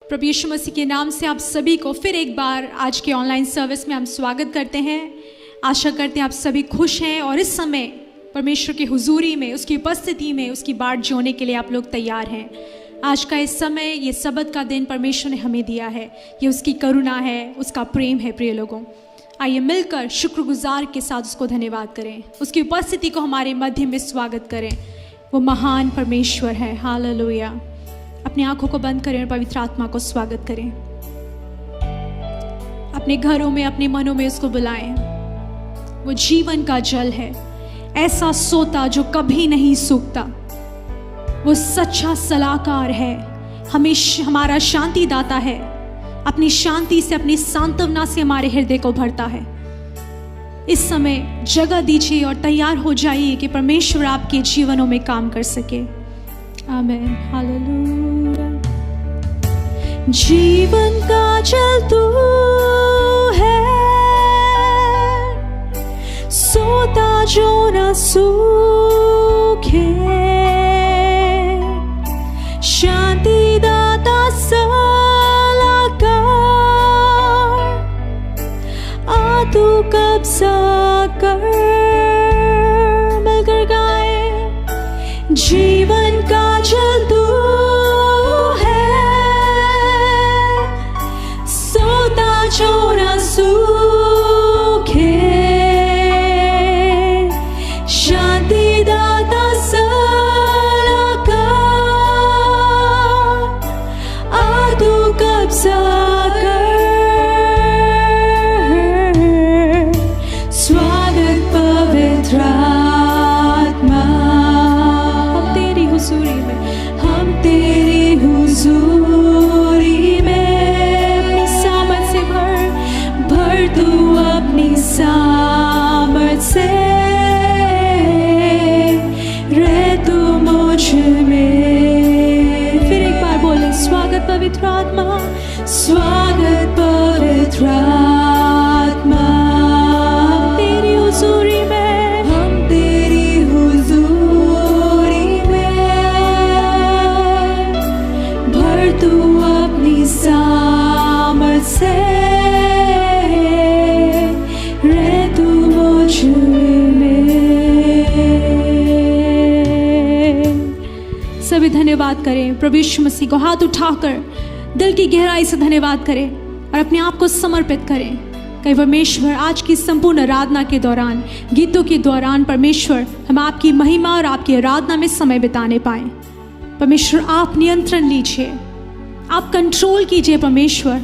प्रभु यीशु मसीह के नाम से आप सभी को फिर एक बार आज के ऑनलाइन सर्विस में हम स्वागत करते हैं। आशा करते हैं आप सभी खुश हैं और इस समय परमेश्वर की हुजूरी में, उसकी उपस्थिति में, उसकी बाट जोने के लिए आप लोग तैयार हैं। आज का इस समय, ये सबत का दिन परमेश्वर ने हमें दिया है। ये उसकी करुणा है, उसका प्रेम है। प्रिय लोगों, आइए मिलकर शुक्रगुजार के साथ उसको धन्यवाद करें, उसकी उपस्थिति को हमारे मध्य में स्वागत करें। वो महान परमेश्वर है। हालेलुया। अपनी आंखों को बंद करें और पवित्र आत्मा को स्वागत करें। अपने घरों में, अपने मनों में उसको बुलाएं। वो जीवन का जल है, ऐसा सोता जो कभी नहीं सूखता। वो सच्चा सलाहकार है, हमारा शांति दाता है। अपनी शांति से, अपनी सांत्वना से हमारे हृदय को भरता है। इस समय जगह दीजिए और तैयार हो जाइए कि परमेश्वर आपके जीवनों में काम कर सके। आमीन। हालेलुया। जीवन का जल तू है, सोता जो न सूखे, शांति दाता सलाहकार, आ तू कब्जा कर। मिलकर गाए। जीवन का जल तू है, सोता जो न सूखे, शांति दाता सलाहकार, आ तू कब्जा कर। स्वागत पवित्र आत्मा, हम तेरी हुजूरी में अपनी सामर्थ से भर तू अपनी सामर्थ से, रह तू मुझ में। फिर एक बार बोले, स्वागत पवित्र आत्मा, स्वागत पवित्र आत्मा, तेरी हुजूरी में, हम तेरी हुजूरी में, भर तू अपनी सामर्थ से, रह तू मुझ में। सभी धन्यवाद करें। प्रभु यीशु मसीह को हाथ उठाकर दिल की गहराई से धन्यवाद करें और अपने आप को समर्पित करें। कहीं परमेश्वर आज की संपूर्ण आराधना के दौरान, गीतों के दौरान, परमेश्वर हम आपकी महिमा और आपकी आराधना में समय बिताने पाए। परमेश्वर आप नियंत्रण लीजिए, आप कंट्रोल कीजिए। परमेश्वर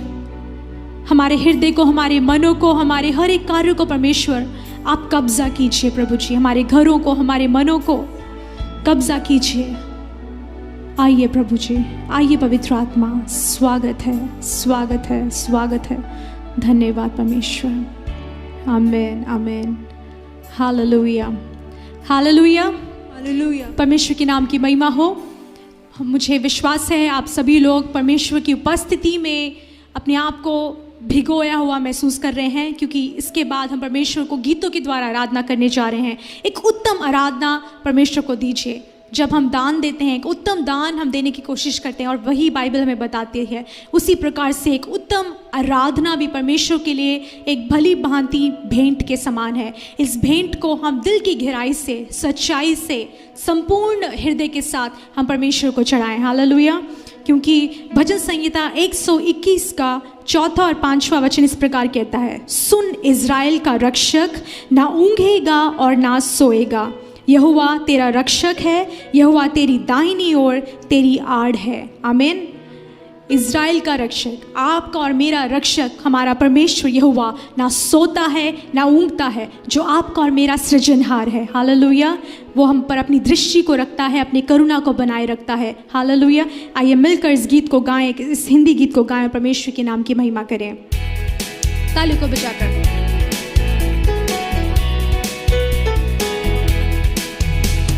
हमारे हृदय को, हमारे मनों को, हमारे हर एक कार्य को परमेश्वर आप कब्जा कीजिए। प्रभु जी, हमारे घरों को, हमारे मनों को कब्जा कीजिए। आइए प्रभु जी, आइए पवित्र आत्मा, स्वागत है, स्वागत है, स्वागत है। धन्यवाद परमेश्वर। आमीन, आमीन। Hallelujah, hallelujah, hallelujah. परमेश्वर के नाम की महिमा हो। मुझे विश्वास है आप सभी लोग परमेश्वर की उपस्थिति में अपने आप को भिगोया हुआ महसूस कर रहे हैं, क्योंकि इसके बाद हम परमेश्वर को गीतों के द्वारा आराधना करने जा रहे हैं। एक उत्तम आराधना परमेश्वर को दीजिए। जब हम दान देते हैं, एक उत्तम दान हम देने की कोशिश करते हैं और वही बाइबल हमें बताती है। उसी प्रकार से एक उत्तम आराधना भी परमेश्वर के लिए एक भली भांति भेंट के समान है। इस भेंट को हम दिल की गहराई से, सच्चाई से, संपूर्ण हृदय के साथ हम परमेश्वर को चढ़ाएं। हालेलुया। क्योंकि भजन संहिता 121 का 4 और 5वां वचन इस प्रकार कहता है, सुन इज़राइल का रक्षक, ना ऊँघेगा और ना सोएगा। यहोवा तेरा रक्षक है, यहोवा तेरी दाहिनी ओर तेरी आड़ है। आमीन। इज़राइल का रक्षक, आपका और मेरा रक्षक, हमारा परमेश्वर यहोवा ना सोता है ना ऊँघता है, जो आपका और मेरा सृजनहार है। हालेलुया। वो हम पर अपनी दृष्टि को रखता है, अपनी करुणा को बनाए रखता है। हालेलुया। आइए मिलकर इस गीत को गाएं, इस हिंदी गीत को गाएं, परमेश्वर के नाम की महिमा करें, ताली को बजाकर।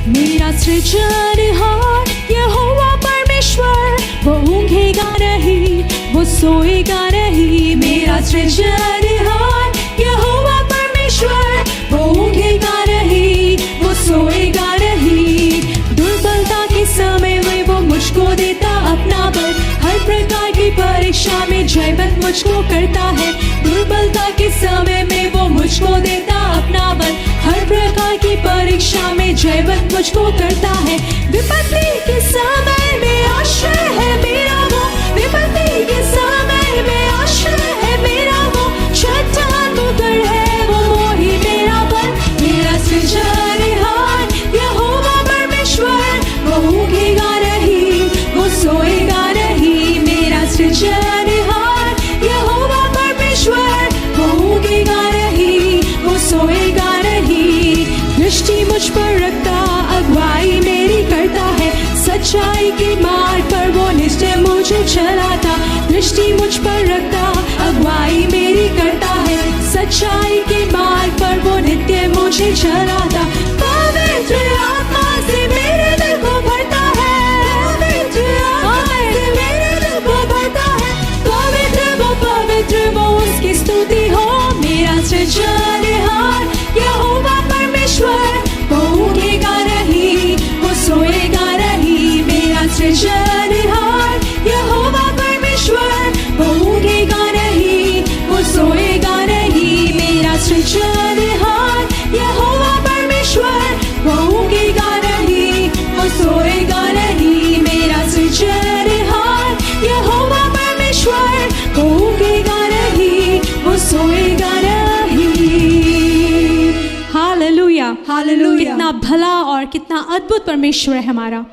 मेरा सृजनहार यहोवा परमेश्वर, वो ऊँघेगा नहीं, वो सोएगा नहीं। मेरा सृजनहार यहोवा परमेश्वर, वो ऊँघेगा नहीं, वो सोएगा नहीं। दुर्बलता के समय में वो मुझको देता अपना बल, हर प्रकार की जयवंत मुझको करता है। दुर्बलता के समय में वो मुझको देता अपना बल। हर प्रकार की परीक्षा में जयवंत मुझको करता है। विपत्ति के समय में आश्रय है मेरा वो। विपत्ति के समय में आश्रय है मेरा वो। चट्टान मुकर है वो मोही मेरा बल। मेरा सृजनहार यहोवा परमेश्वर, वो ऊँघेगा नहीं, वो सोएगा नहीं। मेरा सृजनहार यहोवा परमेश्वर, वो ऊँघेगा नहीं, वो सोएगा नहीं। दृष्टि मुझ पर रखता, अगुवाई मेरी करता है। सच्चाई के मार्ग पर वो निश्चय मुझे चलाता। दृष्टि मुझ पर रखता, अगुवाई मेरी करता है। सच्चाई के मार्ग पर वो नित्य मुझे चलाता। पवित्र आत्मा से मेरे दिल को भरता है। पवित्र आत्मा से मेरे दिल को भरता है। पवित्र वो उसकी स्तुति हो। मेरा सृजनहार यहोवा परमेश्वर, वो ऊँघेगा नहीं, वो सोएगा नहीं। मेरा सृजनहार यहोवा परमेश्वर, वो ऊँघेगा नहीं, वो सोएगा नहीं। मेरा सृजनहार यहोवा परमेश्वर, वो ऊँघेगा नहीं, वो सोएगा नहीं। मेरा सृजनहार यहोवा परमेश्वर, वो ऊँघेगा नहीं, वो सोएगा नहीं। Hallelujah, hallelujah. कितना भला और कितना अद्भुत परमेश्वर है हमारा।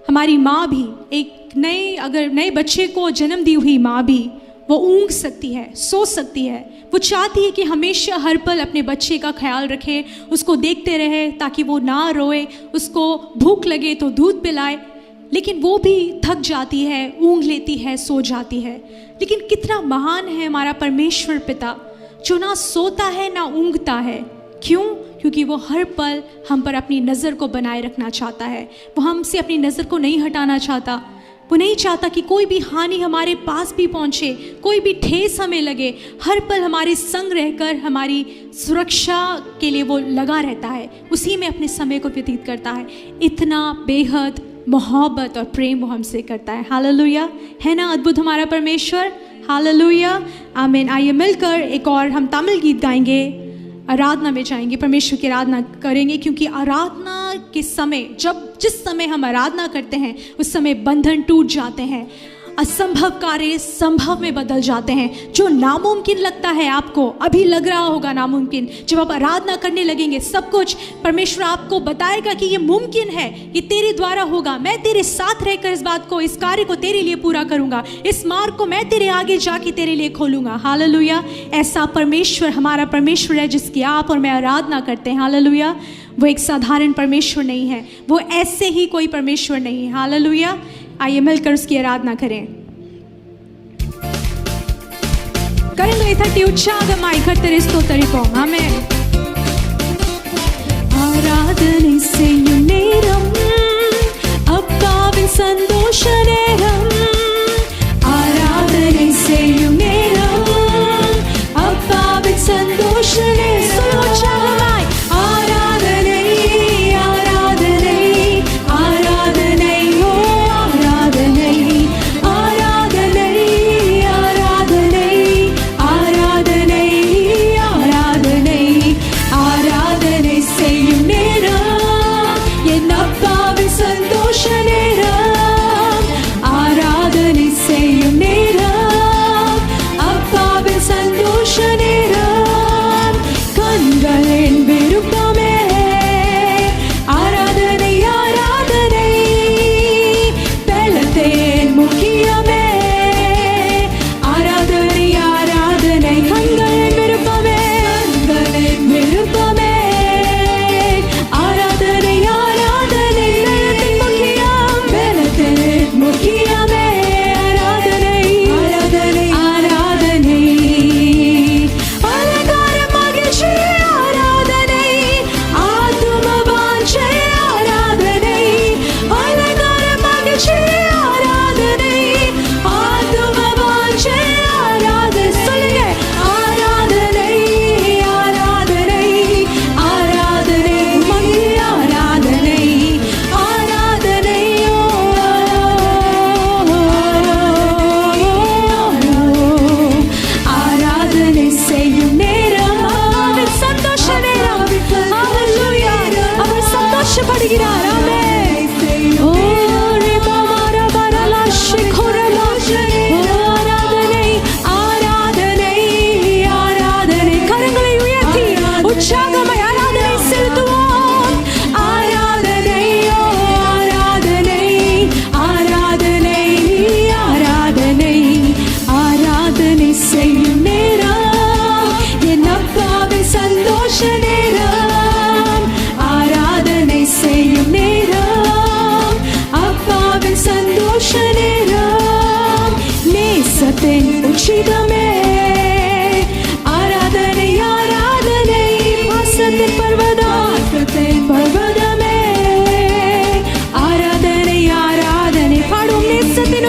हमारी माँ भी, एक नए बच्चे को जन्म दी हुई माँ भी, वो ऊँघ सकती है, सो सकती है। वो चाहती है कि हमेशा हर पल अपने बच्चे का ख्याल रखे, उसको देखते रहे ताकि वो ना रोए, उसको भूख लगे तो दूध पिलाए। लेकिन वो भी थक जाती है, ऊँघ लेती है, सो जाती है। लेकिन कितना महान है हमारा परमेश्वर पिता, जो ना सोता है ना ऊँघता है। क्यों? क्योंकि वो हर पल हम पर अपनी नज़र को बनाए रखना चाहता है। वो हमसे अपनी नज़र को नहीं हटाना चाहता। वो नहीं चाहता कि कोई भी हानि हमारे पास भी पहुँचे, कोई भी ठेस हमें लगे। हर पल हमारे संग रहकर हमारी सुरक्षा के लिए वो लगा रहता है, उसी में अपने समय को व्यतीत करता है। इतना बेहद मोहब्बत और प्रेम वो हमसे करता है। हालेलुया, है ना अद्भुत हमारा परमेश्वर। हालेलुया, आमीन। आइए मिलकर एक और हम तमिल गीत गाएंगे, आराधना में जाएंगे, परमेश्वर की आराधना करेंगे। क्योंकि आराधना के समय, जिस समय हम आराधना करते हैं, उस समय बंधन टूट जाते हैं, असंभव कार्य संभव में बदल जाते हैं। जो नामुमकिन लगता है आपको, अभी लग रहा होगा नामुमकिन, जब आप आराधना करने लगेंगे सब कुछ परमेश्वर आपको बताएगा कि ये मुमकिन है, ये तेरे द्वारा होगा। मैं तेरे साथ रहकर इस बात को, इस कार्य को तेरे लिए पूरा करूंगा। इस मार्ग को मैं तेरे आगे जाके तेरे लिए खोलूंगा। हालेलुया, ऐसा परमेश्वर हमारा परमेश्वर है जिसकी आप और मैं आराधना करते हैं। हालेलुया, वो एक साधारण परमेश्वर नहीं है, वो ऐसे ही कोई परमेश्वर नहीं है। हालेलुया, आइए मिलकर उसकी आराधना करें। करेंगे इतनी उत्साहമായി கர்த்தரை ஸ்தோத்தரிப்போம். ஆமென். ஆராதனை செய்யும் நேரம், அப்பாவின் சந்தோஷ நேரம். ஆராதனை செய்யும் நேரம், அப்பாவின் சந்தோஷ நேரம். உற்சாகமாய் ஆராதனை ஆராதனை ஆராதனை ஓ ஆராதனை ஆராதனை ஆராதனை ஆராதனை ஆராதனை ஆராதனை செய்யும் நேரம், என் அப்பாவின் சந்தோஷ நேரம். ஆராதனை செய்யும் நேரம்,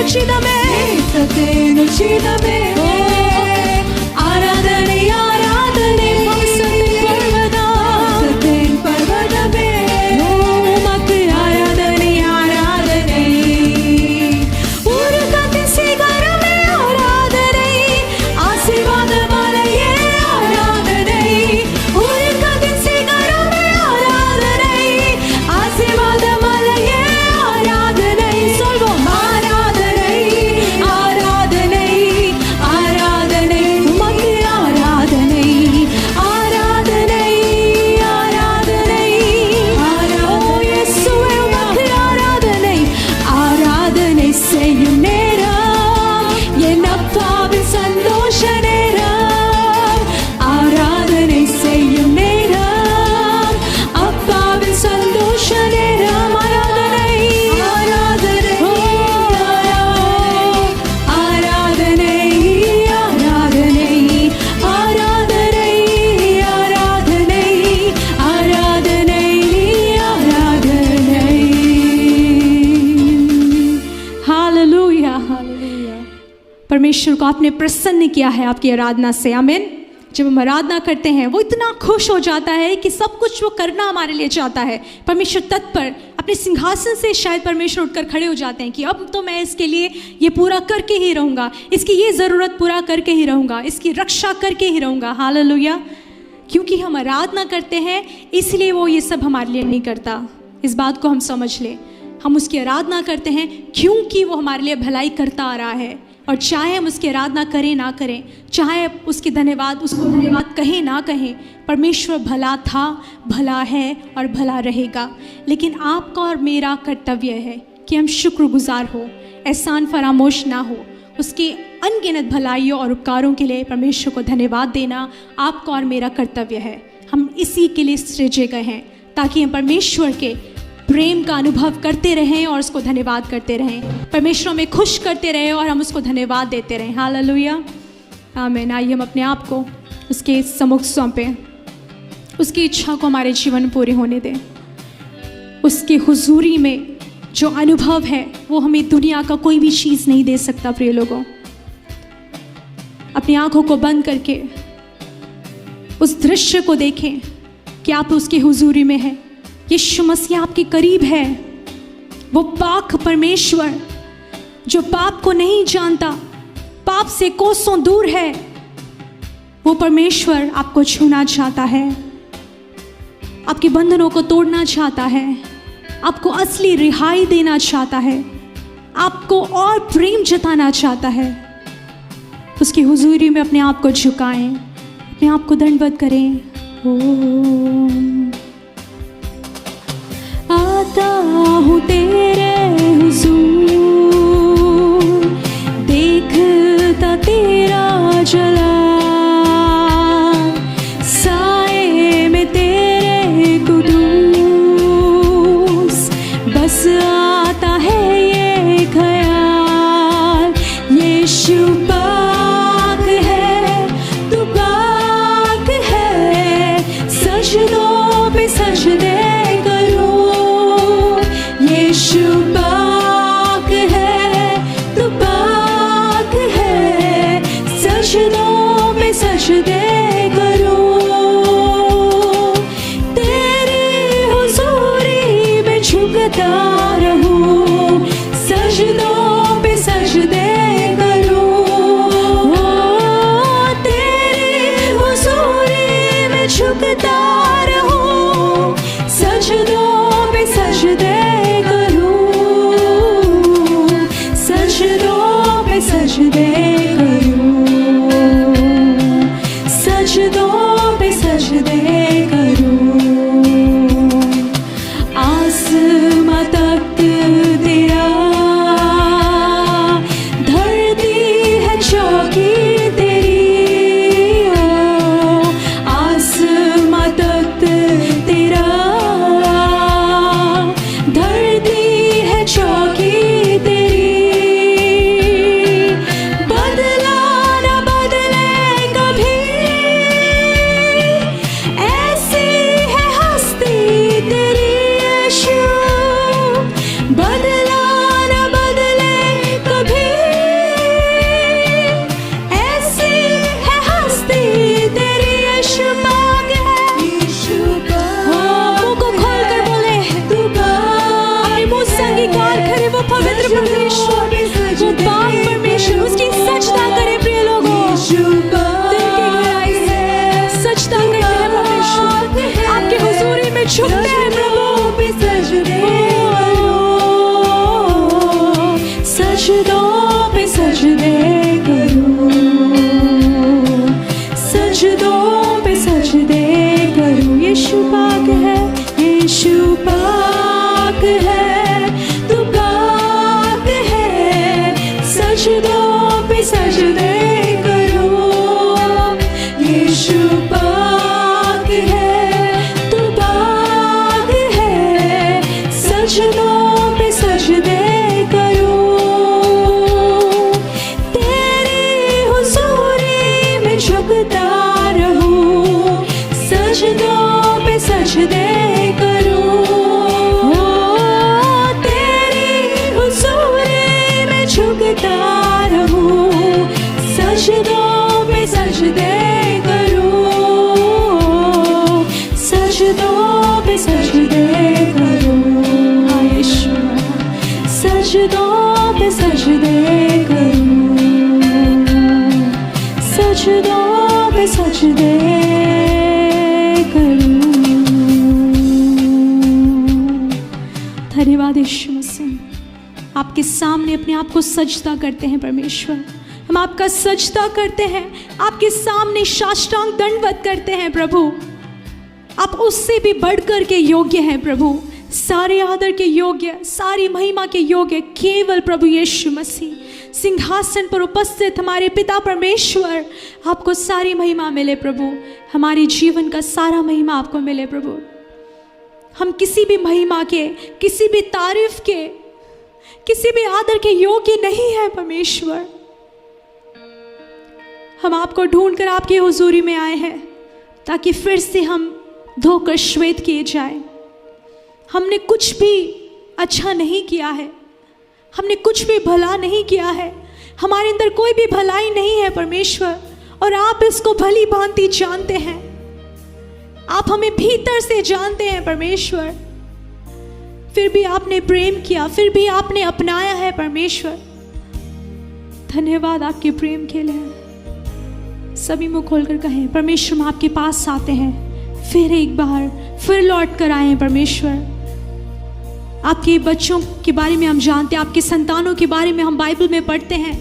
ಉಚಿತವೇ ಸತ್ತೇನು ಉಚಿತವೇ ಆರಾಧನೆ ಆರಾಧನೆ ಸತ್ತೇನ್ ಪರ್ವತವೇ ಉಮக்கு ஆராதனை ஆராதனை உருக்கத்தின் சிகரமே ஆராதனை ஆசீர்வாத மலையே ஆராதனை உருக்கத்தின் சிகரமே ஆராதனை ஆசீர்வாத மலையே ஆராதனை சொல்வோம் ஆராதனை ஆராதனை ஆராதனை உமக்கு ஆராதனை ஆராதனை ஆராதனை ஓ இயேசுவே உமக்கு ஆராதனை ஆராதனை செய்யும் நேரம் என் அப்பாவின் சந்தோஷ நேரம் ஆராதனை செய்யும் நேரம் அப்பாவின் சந்தோஷ நேரம் ஆராதனை ஆராதனை ஆராதனை ஆராதனை ஆராதனை ஆராதனை ஆராதனை ஆராதனை हालेलुया हालेलुया परमेश्वर को आपने प्रसन्न किया है आपकी आराधना से आमीन जब हम आराधना करते हैं वो इतना खुश हो जाता है कि सब कुछ वो करना हमारे लिए चाहता है परमेश्वर तत्पर अपने सिंहासन से शायद परमेश्वर उठकर खड़े हो जाते हैं कि अब तो मैं इसके लिए ये पूरा करके ही रहूँगा इसकी ये ज़रूरत पूरा करके ही रहूँगा इसकी रक्षा करके ही रहूँगा हालेलुया क्योंकि हम आराधना करते हैं इसलिए वो ये सब हमारे लिए नहीं करता इस बात को हम समझ लें हम उसकी आराधना करते हैं क्योंकि वो हमारे लिए भलाई करता आ रहा है और चाहे हम उसकी आराधना करें ना करें चाहे उसको धन्यवाद कहें ना कहें परमेश्वर भला था भला है और भला रहेगा लेकिन आपका और मेरा कर्तव्य है कि हम शुक्रगुजार हो एहसान फरामोश ना हो उसके अनगिनत भलाइयों और उपकारों के लिए परमेश्वर को धन्यवाद देना आपका और मेरा कर्तव्य है हम इसी के लिए सृजे गए हैं ताकि हम परमेश्वर के प्रेम का अनुभव करते रहें और उसको धन्यवाद करते रहें परमेश्वर में खुश करते रहें और हम उसको धन्यवाद देते रहें हालेलुया आमीन आइए हम अपने आप को उसके सम्मुख सौंपें उसकी इच्छा को हमारे जीवन में पूरी होने दें उसकी हुजूरी में जो अनुभव है वो हमें दुनिया का कोई भी चीज़ नहीं दे सकता प्रिय लोगों अपनी आंखों को बंद करके उस दृश्य को देखें कि आप उसकी हुजूरी में हैं यीशु मसीह आपके करीब है वो पाक परमेश्वर जो पाप को नहीं जानता पाप से कोसों दूर है वो परमेश्वर आपको छूना चाहता है आपके बंधनों को तोड़ना चाहता है आपको असली रिहाई देना चाहता है आपको और प्रेम जताना चाहता है उसकी हुजूरी में अपने आप को झुकाएं अपने आप को दंडवत करें आता हूँ तेरे हुजूर देखता तेरा जलाल साए में तेरे कुदूस बस आता है ये ख्याल यीशु पाक है तू पाक है सजदों पे सजदे यीशु पाक सजदों पे सजदे करूं, सजदों पे सजदे करूं, हाँ यीशु, सजदों पे सजदे करूं, सजदों पे सजदे करूं। धन्यवाद यीशु मसीह, आपके सामने अपने आप को सजदा करते हैं परमेश्वर, हम आपका सजदा करते हैं, आपके सामने साष्टांग दंडवत करते हैं प्रभु। आप उससे भी बढ़कर के योग्य हैं प्रभु, सारे आदर के योग्य, सारी महिमा के योग्य केवल प्रभु यीशु मसीह। सिंहासन पर उपस्थित हमारे पिता परमेश्वर, आपको सारी महिमा मिले प्रभु, हमारे जीवन का सारा महिमा आपको मिले प्रभु। हम किसी भी महिमा के, किसी भी तारीफ के, किसी भी आदर के योग्य नहीं है परमेश्वर। हम आपको ढूंढकर आपकी हुजूरी में आए हैं ताकि फिर से हम धोकर श्वेत किए जाए। हमने कुछ भी अच्छा नहीं किया है, हमने कुछ भी भला नहीं किया है, हमारे अंदर कोई भी भलाई नहीं है परमेश्वर, और आप इसको भली भांति जानते हैं। आप हमें भीतर से जानते हैं परमेश्वर, फिर भी आपने प्रेम किया, फिर भी आपने अपनाया है परमेश्वर। धन्यवाद आपके प्रेम के लिए। सभी मुंह खोलकर कहें, परमेश्वर हम आपके पास आते हैं, फिर एक बार फिर लौट कर आए हैं परमेश्वर। आपके बच्चों के बारे में हम जानते हैं, आपके संतानों के बारे में हम बाइबल में पढ़ते हैं,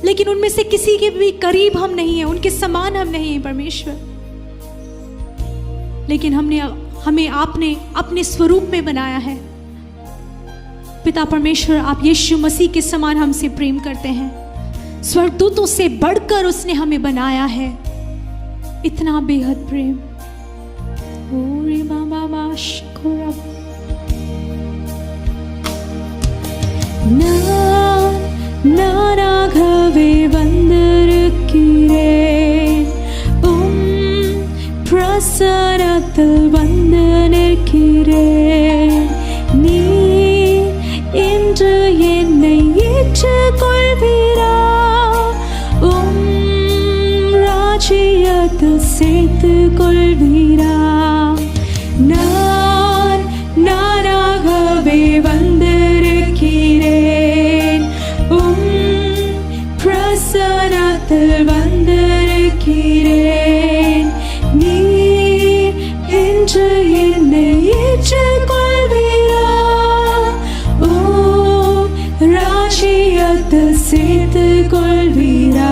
लेकिन उनमें से किसी के भी करीब हम नहीं हैं, उनके समान हम नहीं हैं परमेश्वर। लेकिन हमें आपने अपने स्वरूप में बनाया है पिता परमेश्वर। आप यीशु मसीह के समान हमसे प्रेम करते हैं, स्वर्गदूतों से बढ़कर उसने हमें बनाया है, इतना बेहद प्रेम। நானாகவே வந்திருக்கிறேன், பிரசன்னத்தில் வந்து நிற்கிறேன். நீ இன்று என்னை ஏற்றுக்கொள்வீரா, ராஜ்யத்தில் சேர்த்துக் கொள்வீரா. நானாகவே வந்திருக்கிறேன், பிரசன்னத்தில் வந்திருக்கிறேன். நீ இன்று என்னை ஏற்றுக்கொள்வீரா, ராஜ்யத்தில் சேர்த்துக் கொள்வீரா.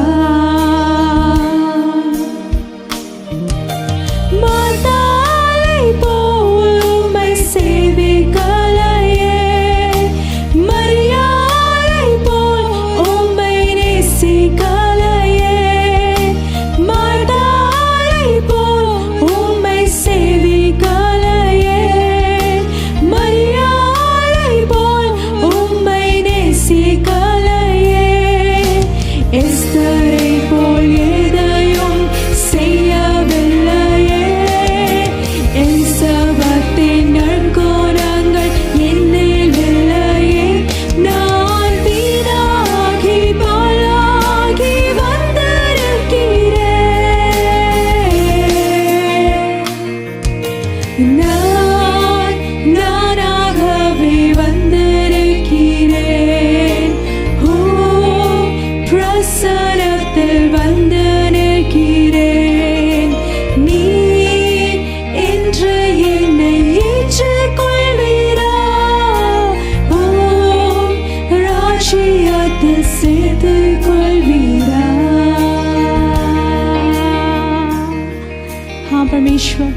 परमेश्वर,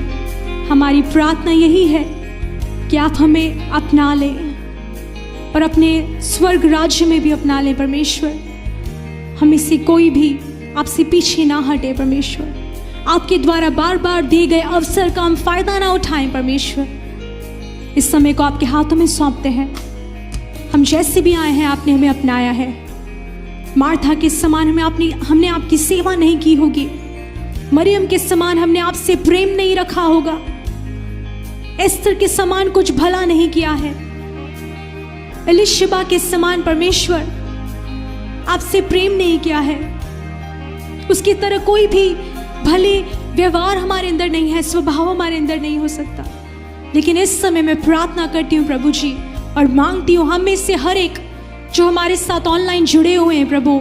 हमारी प्रार्थना यही है कि आप हमें अपना लें और अपने स्वर्ग राज्य में भी अपना लें परमेश्वर। हमें से कोई भी आपसे पीछे ना हटे परमेश्वर। आपके द्वारा बार बार दिए गए अवसर का हम फायदा ना उठाएं परमेश्वर। इस समय को आपके हाथों में सौंपते हैं। हम जैसे भी आए हैं आपने हमें अपनाया है। मार्था के समान हमने आपकी सेवा नहीं की होगी। मरियम के समान हमने आपसे प्रेम नहीं रखा होगा। एस्तर के समान कुछ भला नहीं किया है। एलिशबा के समान परमेश्वर आपसे प्रेम नहीं किया है। उसकी तरह कोई भी भले व्यवहार हमारे अंदर नहीं है, स्वभाव हमारे अंदर नहीं हो सकता। लेकिन इस समय मैं प्रार्थना करती हूँ प्रभु जी, और मांगती हूँ हम में से हर एक जो हमारे साथ ऑनलाइन जुड़े हुए हैं प्रभु,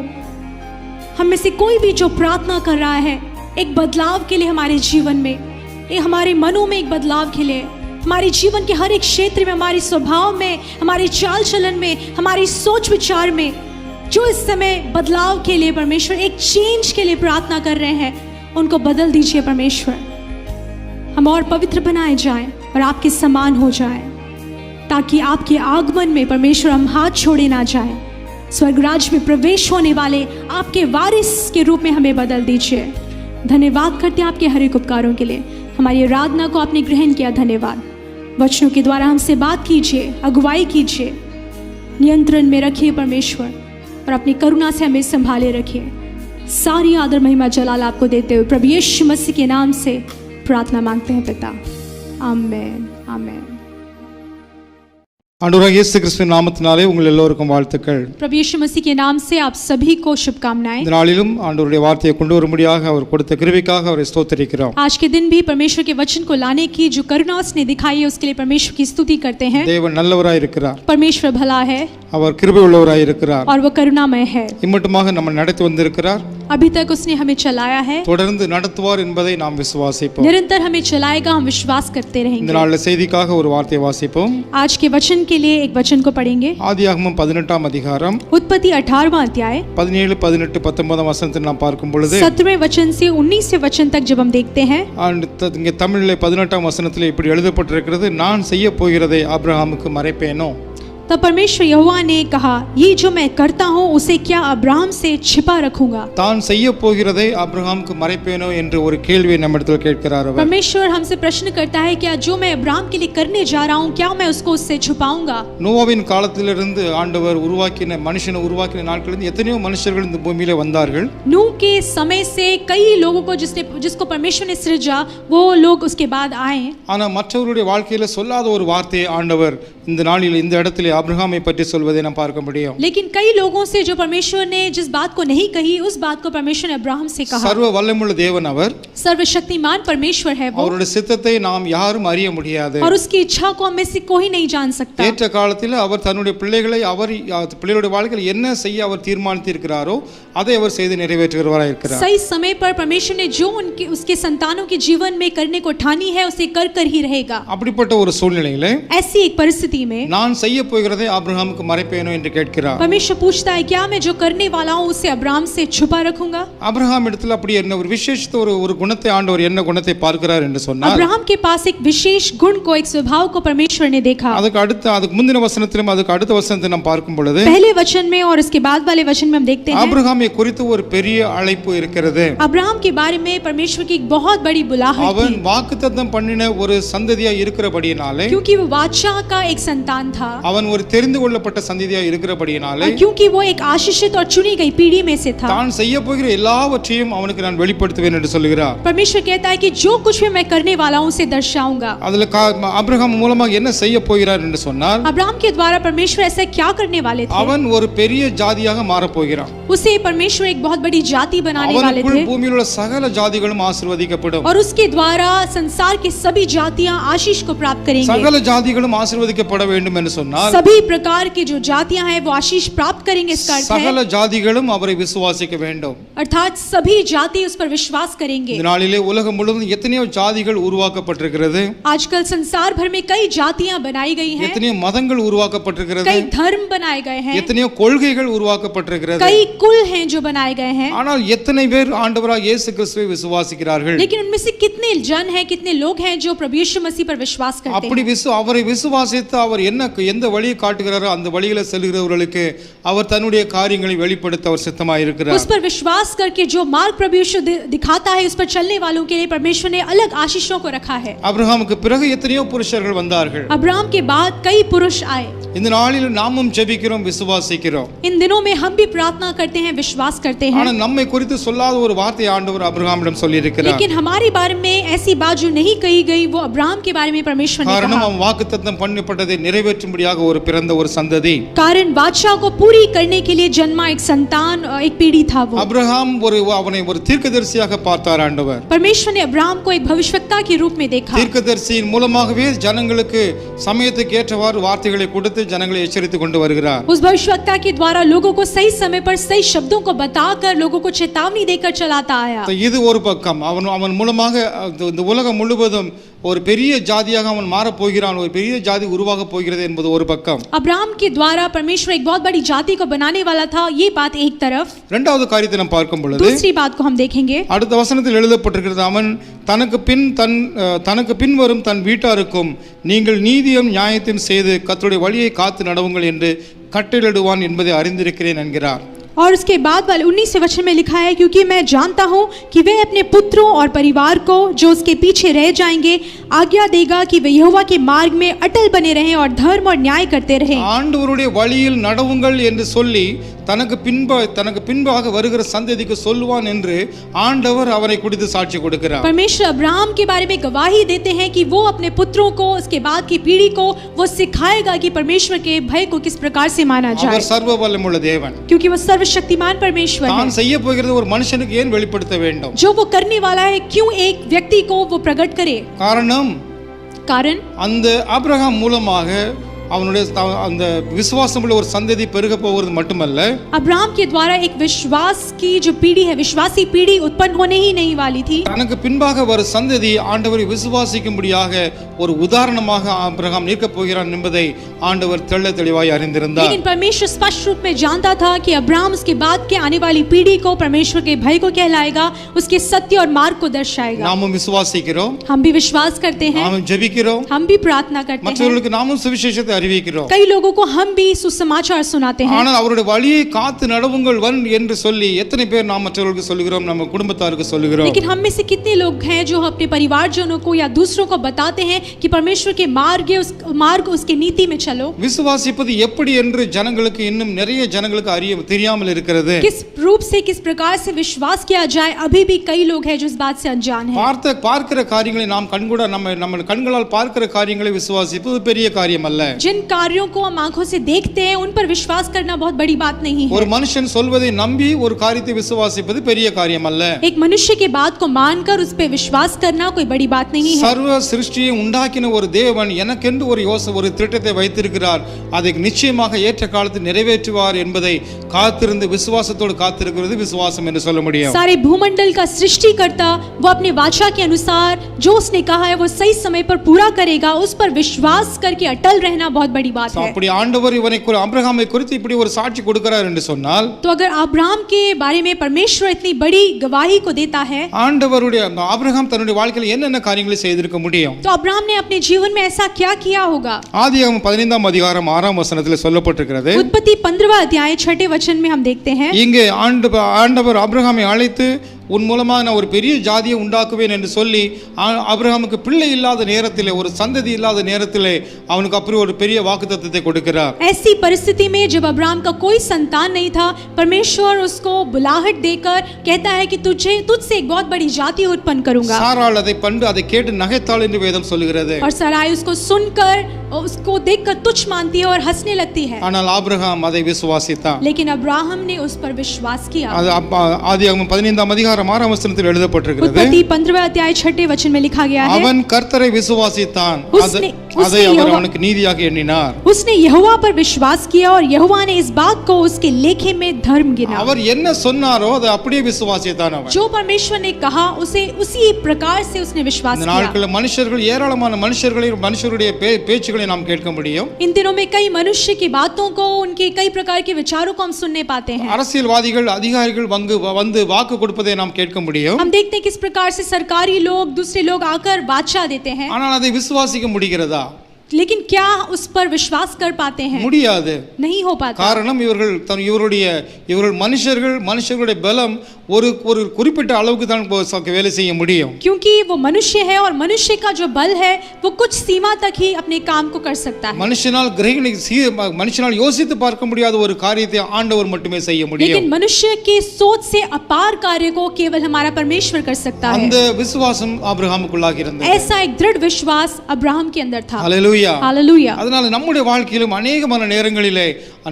हम में से कोई भी जो प्रार्थना कर रहा है एक बदलाव के लिए हमारे जीवन में, हमारे मनों में एक बदलाव के लिए, हमारे जीवन के हर एक क्षेत्र में, हमारे स्वभाव में, हमारे चाल चलन में, हमारी सोच विचार में, जो इस समय बदलाव के लिए परमेश्वर एक चेंज के लिए प्रार्थना कर रहे हैं, उनको बदल दीजिए परमेश्वर। हम और पवित्र बनाए जाएं और आपके समान हो जाएं, ताकि आपके आगमन में परमेश्वर हम हाथ छोड़े ना जाएं। स्वर्ग राज्य में प्रवेश होने वाले आपके वारिस के रूप में हमें बदल दीजिए। धन्यवाद करते हैं आपके हर एक उपकारों के लिए। हमारी आराधना को आपने ग्रहण किया, धन्यवाद। वचनों के द्वारा हमसे बात कीजिए, अगुवाई कीजिए, नियंत्रण में रखिए परमेश्वर, और अपनी करुणा से हमें संभाले रखिए। सारी आदर महिमा जलाल आपको देते हुए प्रभु यीशु मसीह के नाम से प्रार्थना मांगते हैं पिता, आमेन आमेन। ஆண்டவராகிய இயேசு கிறிஸ்துவின் நாமத்தினாலே உங்கள் எல்லோருக்கும் வாழ்த்துக்கள்। प्रभु यीशु मसीह के नाम से आप सभी को शुभकामनाएं। இந்த நாளிலும் ஆண்டவருடைய வார்த்தையை கொண்டு வரும்படியாக அவர் கொடுத்த கிருபைக்காக அவரை ஸ்தோத்திரிக்கிறோம்। आज के दिन भी परमेश्वर के वचन को लाने की जो करुणा उसने दिखाई है उसके लिए परमेश्वर की स्तुति करते हैं। தேவன் நல்லவராய் இருக்கிறார், परमेश्वर भला है அவர் கிருபை உள்ளவராய் இருக்கிறார், और वो करुणामय है। இம்மட்டுமாக நம்ம நடத்தி வந்திருக்கிறார், अभी तक उसने हमें चलाया है, தொடர்ந்து நடத்துவார் என்பதை நாம் விசுவாசிப்போம்। निरंतर हमें चलाएगा, हम विश्वास करते இந்த रहेंगे। நாளில் செய்திக்காக ஒரு வார்த்தையை வாசிப்போம்। आज के वचन के लिए एक वचन को पढ़ेंगे। ஆதியாகமம் 18ஆம் அதிகாரம் उत्पत्ति 18वां अध्याय 17, 18, 19 வசனத்தை நாம் பார்க்கும் பொழுது 17वें वचन से 19वें वचन तक जब हम देखते हैं, இங்கே தமிழில் 18ஆம் வசனத்தில் இப்படி எழுதப்பட்டிருக்கிறது, நான் செய்ய போகிறதை ஆபிரகாமுக்கு மறைப்பேனோ। तब परमेश्वर यहोवा ने कहा, ये जो मैं करता हूँ उसे क्या अब्राहम से छिपा रखूंगा। தான் செய்ய போகிறதை ஆபிரகாமுக்கு மறைப்பேனோ என்று ஒரு கேள்வியை நம்மிடத்தில் கேட்கிறார் அவர்। परमेश्वर हमसे प्रश्न करता है, क्या जो मैं अब्राहम के लिए करने जा रहा हूँ क्या मैं उसको उससे छुपाऊंगा। நோவாவின் காலத்திலிருந்து ஆண்டவர் உருவாக்கின மனுஷனை உருவாக்கின நாட்களிலிருந்து எத்தனையோ மனுஷர்கள் இந்த பூமியிலே வந்தார்கள்। नूह के समय से कई लोगों को जिसको परमेश्वर ने सृजा वो लोग उसके बाद आए, ஆனா மற்றவருடைய வாழ்க்கையில சொல்லாத ஒரு வார்த்தையை ஆண்டவர் இந்த நாளில் இந்த இடத்திலே ஆபிரகாமை பற்றி சொல்வதை நாம் பார்க்க முடியும்। लेकिन कई लोगों से जो परमेश्वर ने जिस बात को नहीं कही उस बात को परमेश्वर ने अब्राहम से कहा। சர்வ வல்லமையுள்ள தேவன் அவர், सर्वशक्तिमान परमेश्वर है वो, அவருடைய சித்தத்தை நாம் யாரும் அறிய முடியாது, और उसकी इच्छा को हम में से कोई नहीं जान सकता। ஏற்ற காலத்தில் அவர் தன்னுடைய பிள்ளைகளை பிள்ளைகளுடைய வாழ்க்கையில் என்ன செய்ய அவர் தீர்மானித்திருக்கிறாரோ அதை அவர் செய்து நிறைவேற்றுகிறவராய் இருக்கிறார்। सही समय पर परमेश्वर ने जो उसके संतानों के जीवन में करने को ठानी है उसे कर ही रहेगा। அப்படிப்பட்ட ஒரு சூழ்நிலையிலே ऐसी एक परिस्थिति में நான் செய்ய போகிறதை ஆபிரகாமுக்கு மறைப்பேனோ என்று கேட்கிறார்। परमेश्वर पूछता है, क्या मैं जो करने वाला हूँ उसे अब्राहम से छुपा रखूंगा। ஆபிரகாம் இடத்துல அப்படி என்ன ஒரு விசேஷித்த ஒரு குணத்தை ஆண்டவர் என்ன குணத்தை பார்க்கிறார் என்று சொன்னார், अब्राहम के पास एक विशेष गुण को, एक स्वभाव को परमेश्वर ने देखा। அதுக்கு முந்தின வசனத்திலும் அதுக்கு அடுத்த வசனத்தை நாம் பார்க்கும் பொழுது पहले वचन में और उसके बाद वाले वचन में हम देखते हैं ஆபிரகாமை குறித்து ஒரு பெரிய அழைப்பு இருக்கிறது। अब्राहम के बारे में परमेश्वर की एक बहुत बड़ी बुलाहट அவன் थी, வாக்குத்தத்தம் பண்ணின ஒரு சந்ததியா இருக்கிறபடியினாலே, क्योंकि वो वाचा का एक संतान था, அவன் ஒரு தெரிந்து கொள்ளப்பட்ட சந்ததியா இருக்கிறபடியினாலே, क्योंकि वो एक आशीषित और चुनी गई पीढ़ी में से था। தான் செய்ய போகிற எல்லாவற்றையும் அவனுக்கு நான் வெளிப்படுத்துவேன் என்று சொல்கிறார்। परमेश्वर कहता है कि जो कुछ भी मैं करने वाला हूँ उसे दर्शाऊंगा। அதுல ஆபிரகாம் மூலமாக என்ன செய்ய போகிறார் என்று சொன்னார், अब्राहम के द्वारा परमेश्वर ऐसा क्या करने वाले थे, அவன் ஒரு பெரிய ஜாதியாக மாறப் போகிறான்। उसे परमेश्वर एक बहुत बड़ी जाति बनाने वाले அவனுக்குள் थे, பூமியில் உள்ள சகல ஜாதிகளும் ஆசீர்வதிக்கப்படும்। और उसके द्वारा संसार के सभी जातियां आशीष को प्राप्त करेंगे। சகல ஜாதிகளும் ஆசீர்வதிக்கப்பட வேண்டும் என்று சொன்னால் सभी प्रकार की जो जातियां हैं वो आशीष प्राप्त करेंगे, इसका अर्थ है சகல ஜாதிகளும் அவரை விசுவாசிக்க வேண்டும், अर्थात सभी जाति उस पर विश्वास करेंगे। இந்த நாளிலே உலகம் முழுவதும் எத்தனையோ ஜாதிகள் உருவாக்கப்பட்டிருக்கிறது, आजकल संसार भर में कई जातियां बनाई गई हैं, எத்தனையோ மதங்கள் உருவாக்கப்பட்டிருக்கிறது, कई धर्म बनाए गए हैं, எத்தனையோ கொள்கைகள் உருவாக்கப்பட்டிருக்கிறது, कई कुल हैं जो बनाए गए हैं। ஆனால் எத்தனை பேர் ஆண்டவராகிய இயேசு கிறிஸ்துவை விசுவாசிக்கிறார்கள்? लेकिन उनमें से कितने जन हैं, कितने लोग हैं जो प्रभु यीशु मसीह पर विश्वास करते அப்படி हैं। அவரை விசுவாசித்து அவர் எந்த வழியை காட்டுகிறாரோ அந்த வழியில செல்கிறவர்களுக்கு அவர் தன்னுடைய காரியங்களை வெளிப்படுத்த அவர் சித்தமாக இருக்கிறார்। उस पर विश्वास करके जो मार्ग प्रभु यीशु दिखाता है उस पर चलने वालों के लिए परमेश्वर ने अलग आशीषों को रखा है। அபிரகாமுக்கு பிறகு எத்தனையோ புருஷர்கள் வந்தார்கள், अब्राहम के बाद कई पुरुष आए। இந்த நாளில் நாமும் ஜெபிக்கிறோம், விசுவாசிக்கிறோம், इन दिनों में हम भी प्रार्थना करते हैं, विश्वास करते हैं, ஆனா நம்மை குறித்து சொல்லாத ஒரு வார்த்தை ஆண்டவர் அபிரகாமிடம் சொல்லி இருக்கிறார்। लेकिन हमारे बारे में ऐसी बात जो नहीं कही गई वो अब्राहम के बारे में परमेश्वर ने காரணம் कहा, அவன் வாக்குத்தத்தம் பண்ணப்பட்ட என்பதை நிறைவேற்றும்படியாக ஒரு பிறந்த ஒரு சந்ததி. कारण वाचा को पूरी करने के लिए जन्मा एक संतान, एक पीढ़ी था वो। அபிரகாம் அவனை ஒரு தீர்க்கதரிசியாக பார்த்தார் ஆண்டவர். परमेश्वर ने अब्राहम को एक भविष्यवक्ता के रूप में देखा। தீர்க்கதரிசியின் மூலமாகவே ஜனங்களுக்கு சமயத்துக்கு ஏற்றவாறு வார்த்தைகளை கொடுத்து ஜனங்களை எச்சரித்துக் கொண்டு வருகிறார். उस भविष्यवक्ता के द्वारा लोगों को सही समय पर सही शब्दों को बताकर लोगों को चेतावनी देकर चलाता आया। இது ஒரு பக்கம். அவன் மூலமாக இந்த உலகம் முழுவதும் ஒரு பெரிய ஜாதியாக அவன் மாறப் போகிறான், ஒரு பெரிய ஜாதி உருவாக போகிறது என்பது ஒரு பக்கம். अब्राहम के द्वारा परमेश्वर एक बहुत बड़ी जाति को बनाने वाला था, ये बात एक तरफ। இரண்டாவது காரியத்தை நாம் பார்க்கும் பொழுது दूसरी बात को हम देखेंगे। அடுத்த வசனத்தில் எழுதப்பட்டிருக்கிறது, அவன் தனக்கு பின் வரும் தன் வீட்டாருக்கும் நீங்கள் நீதியும் நியாயத்தையும் செய்து கர்த்தருடைய வழியை காத்து நடவுங்கள் என்று கட்டளையிடுவான் என்பதை அறிந்திருக்கிறேன் என்கிறார். और उसके बाद वाले 19वें वचन में लिखा है, क्योंकि मैं जानता हूँ कि वे अपने पुत्रों और परिवार को जो उसके पीछे रह जाएंगे आज्ञा देगा कि वे यहोवा के मार्ग में अटल बने रहें और धर्म और न्याय करते रहें। ஆண்டவருடைய வழியில் நடவுங்கள் என்று சொல்லி தனக்கு பின்பாக வருகிற சந்ததிக்கு சொல்லுவான் என்று ஆண்டவர் அவரை குறித்து சாட்சி கொடுக்கிறார். परमेश्वर अब्राहम के बारे में गवाही देते हैं कि वो अपने पुत्रों को, उसके बाद की पीढ़ी को वो सिखाएगा कि परमेश्वर के भय को किस प्रकार से माना जाए। அவர் சர்வ வல்லமையுள்ள தேவன். क्योंकि वो सर्वशक्तिमान परमेश्वर है। தான் செய்ய போகிறது ஒரு மனுஷனுக்கு ஏன் வெளிப்படுத்த வேண்டும்? जो वो करने वाला है क्यों एक व्यक्ति को वो प्रकट करे? कारण அந்த ஆபிரகாம் மூலமாக அவனுடைய அந்த விசுவாசமுள்ள ஒரு சந்ததி பெருக போகிறது மட்டுமல்ல, अब्राहम के द्वारा एक विश्वास की जो पीढ़ी है, विश्वासी पीढ़ी उत्पन्न होने ही नहीं वाली थी। தனக்கு பின்பாக வரும் சந்ததி ஆண்டவரை விசுவாசிக்கும்படியாக ஒரு உதாரணமாக ஆபிரகாம் நிற்கப் போகிறான் என்பதை ஆண்டவர் தெளிவாய் அறிந்திருந்தார். लेकिन परमेश्वर स्पष्ट रूप में जानता था कि अब्राहम उसके बाद के आने वाली पीढ़ी को परमेश्वर के भय को कहलाएगा, उसके सत्य और मार्ग को दर्शाएगा। நாமும் விசுவாசிக்கிறோம், हम भी विश्वास करते हैं, நாமும் ஜெபிக்கிறோம், हम भी प्रार्थना करते हैं, மற்றவர்களுக்கு நாமும் சுவிசேஷத்தை அறிவிக்கிறோம், कई लोगों को हम भी सुसमाचार सुनाते हैं। ஆனால் அவருடைய வழியை காத்து நடவுங்கள் என்று சொல்லி எத்தனை பேர் நாம் மற்றவர்களுக்கு சொல்லுகிறோம், நம்ம குடும்பத்தாருக்கு சொல்லுகிறோம்? लेकिन हम में से कितने लोग हैं जो अपने परिवारजनों को या दूसरों को बताते हैं कि परमेश्वर के मार्ग उसके नीति में चलो। விசுவாசிப்பது எப்படி என்று ஜனங்களுக்கு இன்னும் நிறைய ஜனங்களுக்கு தெரியாமல் இருக்கிறது. किस रूप से, किस प्रकार से विश्वास किया जाए, अभी भी कई लोग हैं जो इस बात से अनजान हैं। பார்க்கிற காரியங்களை நாம் நம்ம கண்களால் பார்க்கிற காரியங்களை விசுவாசிப்பது பெரிய காரியம் அல்ல. जिन कार्यों को हम आंखों से देखते हैं उन पर विश्वास करना बहुत बड़ी बात नहीं है। ஒரு மனுஷன் சொல்வதை நம்பி ஒரு காரியத்தை விசுவாசிப்பது பெரிய காரியம் அல்ல. एक मनुष्य के बात को मानकर उस पे विश्वास करना कोई बड़ी बात नहीं है। சர்வ சிருஷ்டியை உண்டாக்கின ஒரு தேவன் எனக்கென்று ஒரு திட்டத்தை வைத்திருக்கிறார், அதை நிச்சயமாக ஏற்ற காலத்தில் நிறைவேற்றுவார் என்பதை காத்திருந்து விசுவாசத்தோடு காத்திருக்கிறது விசுவாசம் என்று சொல்ல முடியும். सारे भूमंडल का सृष्टिकर्ता वो अपने वाचा के अनुसार जो उसने कहा है वो सही समय पर पूरा करेगा, उस पर विश्वास करके अटल रहना बहुत बड़ी बात है। அப்படி ஆண்டவர் அபிரகாமை குறித்து இப்படி ஒரு சாட்சி கொடுக்கிறார் என்று சொன்னால், तो अगर अब्राहम के बारे में परमेश्वर इतनी बड़ी गवाही को देता है, அபிரகாம் தன்னுடைய வாழ்க்கையில் என்னென்ன காரியங்களை செய்திருக்க முடியும்? तो अब्राहम ने अपने जीवन में ऐसा क्या किया होगा? ஆதியாகமம் 15ஆம் அதிகாரம் 6ஆம் வசனத்தில் சொல்லப்பட்டிருக்கிறது. उत्पत्ति 15वां अध्याय 6वें वचन में हम देखते हैं, இங்கே ஆண்டவர் ஆபிரகாமை அழைத்து உன் மூலமாக நான் ஒரு பெரிய ஜாதியை உண்டாக்குவேன் என்று சொல்லி ஆபிரகாமுக்கு பிள்ளை இல்லாத நேரத்திலே, ஒரு சந்ததி இல்லாத நேரத்திலே அவனுக்கு அப்படி ஒரு பெரிய வாக்குத்தத்தத்தை கொடுக்கிறார். ऐसी परिस्थिति में जब अब्राहम का कोई संतान नहीं था, परमेश्वर उसको बुलाहट देकर कहता है कि तुझसे एक बहुत बड़ी जाति उत्पन्न करूंगा। சாராள் அதை கேட்டு நகைத்தாள் என்று வேதம் சொல்கிறது. और साराई उसको सुनकर, उसको देखकर तुच्छ मानती है और हंसने लगती है। ஆனால் ஆபிரகாம் அதை விசுவாசித்தான். लेकिन अब्राहम ने उस पर विश्वास किया। ஆதியாகமம் 15ஆம் அதிகாரம் 6ஆம் வசனத்தில் எழுதப்பட்டிருக்கிறது. उत्पत्ति 15वां अध्याय 6वें वचन में लिखा गया है, அவன் கர்த்தரை விசுவாசித்தான், அதை அவர் அவனுக்கு நீதியாக எண்ணினார். उसने यहोवा पर विश्वास किया और यहोवा ने इस बात को उसके लेखे में धर्म गिना। அவர் என்ன சொன்னாரோ அதை அப்படியே விசுவாசித்தான். அவன் जो परमेश्वर ने कहा उसे उसी प्रकार से उसने विश्वास किया। நாட்களில் மனுஷர்கள் ஏராளமான மனுஷருடைய பேச்சுகளை நாம் கேட்க முடியும். इन दिनों में कई मनुष्य की बातों को, उनके कई प्रकार के विचारों को हम सुनने पाते हैं। அரசியல்வாதிகள் அதிகாரிகள் வந்து வாக்கு கொடுப்பதை நாம் கேட்க முடியும். हम देखते हैं किस प्रकार से सरकारी लोग, दूसरे लोग आकर वाचा देते हैं। ஆனால் அதை விசுவாசிக்க முடிகிறதா? लेकिन क्या उस पर विश्वास कर पाते हैं? முடியாது, नहीं हो पाता। காரணம் இவர்கள் மனுஷர்களுடைய பலம் ஒரு ஒரு குறிப்பிட்ட அளவுக்கு தான் வேலை செய்ய முடியும். क्योंकि वो मनुष्य है और मनुष्य का जो बल है वो कुछ सीमा तक ही अपने काम को कर सकता है. மனுஷனால் யோசித்து பார்க்க முடியாத ஒரு காரியத்தை ஆண்டவர் மட்டுமே செய்ய முடியும். लेकिन मनुष्य की सोच से अपार कार्य को केवल हमारा परमेश्वर कर सकता है. அந்த விசுவாசம் ஆபிரகாமுக்குள்ளாக இருந்தது. ऐसा एक दृढ़ विश्वास अब्राहम के अंदर था. Hallelujah hallelujah. அதனால நம்முடைய வாழ்க்கையிலும் अनेகமான நேரங்களிலே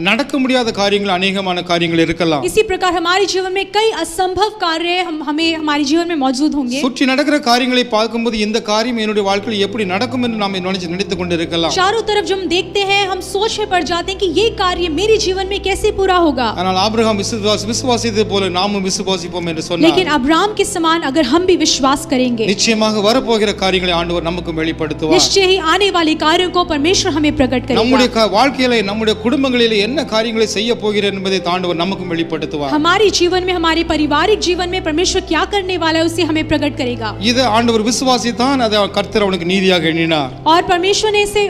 நடக்க முடியாத காரியங்கள் अनेகமான காரியங்கள் இருக்கலாம். इसी प्रकार हमारे जीवन में कई असंभव कार्य हमें हमारे जीवन में मौजूद होंगे. சுற்றி நடக்கிற காரியங்களை பார்க்கும்போது இந்த காரியம் என்னுடைய வாழ்க்கையில் எப்படி நடக்கும் என்று நாம் நினைத்துக் கொண்டிருக்கலாம். चारों तरफ जब हम देखते हैं हम सोच में पड़ जाते हैं कि ये कार्य मेरे जीवन में कैसे पूरा होगा. ஆனால் ஆபிரகாம் விசுவாசித்தது போல நாமும் விசுவாசிப்போம் என்று சொன்னார். लेकिन अब्राहम के समान अगर हम भी विश्वास करेंगे நிச்சயமாக வரப்போகிற காரியங்களை ஆண்டவர் நமக்கு வெளிப்படுத்துவார். निश्चय ही आने वाले कार्यों को परमेश्वर हमें प्रकट करेगा. நம்முடைய வாழ்க்கையிலே நம்முடைய குடும்பங்களிலே என்ன காரியங்களை செய்ய போகிறார் என்பதை ஆண்டவர் நமக்கு வெளிப்படுத்துவார். हमारे जीवन में हमारे पारिवारिक जीवन में परमेश्वर क्या करने वाला है उसे हमें प्रकट करेगा. இது ஆண்டவர் விசுவாசித்தான் அதை கர்த்தர் அவனுக்கு நீதியாக எண்ணினார். और परमेश्वर ने इसे